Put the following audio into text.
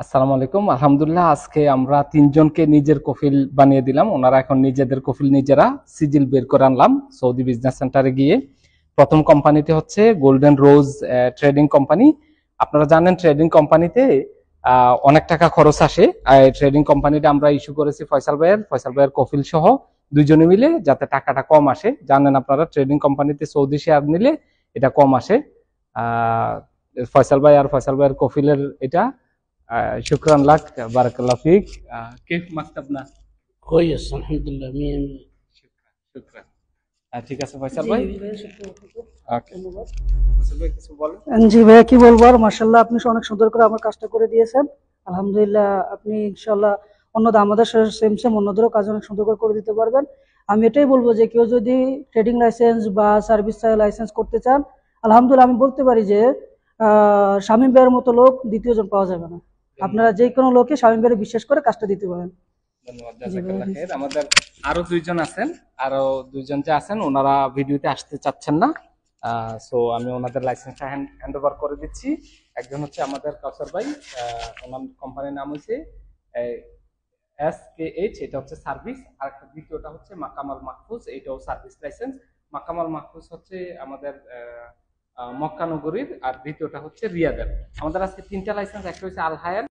আসসালামু আলাইকুম। আলহামদুলিল্লাহ, আজকে আমরা তিনজনকে নিজের কফিল বানিয়ে দিলাম। ওনারা এখন নিজেদের কফিল নিজেরা সিজিল বের করে আনলাম সৌদি বিজনেস সেন্টারে গিয়ে। প্রথম কোম্পানিটি হচ্ছে গোল্ডেন রোজ ট্রেডিং কোম্পানি। আপনারা জানেন ট্রেডিং কোম্পানিতে অনেক টাকা খরচ আসে। ট্রেডিং কোম্পানিটা আমরা ইস্যু করেছি ফয়সাল ভাইয়ের কফিল সহ দুইজনে মিলে, যাতে টাকাটা কম আসে। জানেন আপনারা ট্রেডিং কোম্পানিতে সৌদি শেয়ার নিলে এটা কম আসে। আহ ফয়সাল ভাই আর ফয়সাল ভাইয়ের কফিলের এটা। شكرا لك، بارك الله فيك. كيف مكتبنا؟ كويس الحمد لله مية مية شكرا شكرا. ঠিক আছে ফয়সাল ভাই। ওকে, ফয়সাল ভাই কিছু বলেন। জি ভাইয়া, কি বলবো আর, মাশাআল্লাহ আপনি অনেক সুন্দর করে আমার কাজটা করে দিয়েছেন। আলহামদুলিল্লাহ, আপনি ইনশাআল্লাহ আমাদের সেম সেম অন্যদেরও কাজ অনেক সুন্দর করে দিতে পারবেন। আমি এটাই বলবো যে কেউ যদি ট্রেডিং লাইসেন্স বা সার্ভিস লাইসেন্স করতে চান, আলহামদুলিল্লাহ আমি বলতে পারি যে শামীম ভাইয়ের মতো লোক দ্বিতীয় জন পাওয়া যাবে না। আপনারা যে কোনো লোকে শামীম ভাইয়ের বিশ্বাস করে কাজটা দিতে পারেন। ধন্যবাদ, জাযাকাল্লাহ খাইর। আমাদের আরো দুইজন আছেন, যে আছেন ওনারা ভিডিওতে আসতে চাচ্ছেন না। সো আমি ওনাদের লাইসেন্সটা হ্যান্ড ওভার করে দিচ্ছি। একজন হচ্ছে আমাদের কাউসার ভাই, ওনার কোম্পানির নাম হচ্ছে SKH, এটা হচ্ছে সার্ভিস। আর একটা দ্বিতীয়টা হচ্ছে মাকামাল মাহফুজ, এটাও সার্ভিস লাইসেন্স। মাকামাল মাহফুজ হচ্ছে আমাদের মক্কা নগরীর, আর দ্বিতীয়টা হচ্ছে রিয়াদের। আমাদের আজকে তিনটা লাইসেন্স, একটা হচ্ছে আল হায়াত,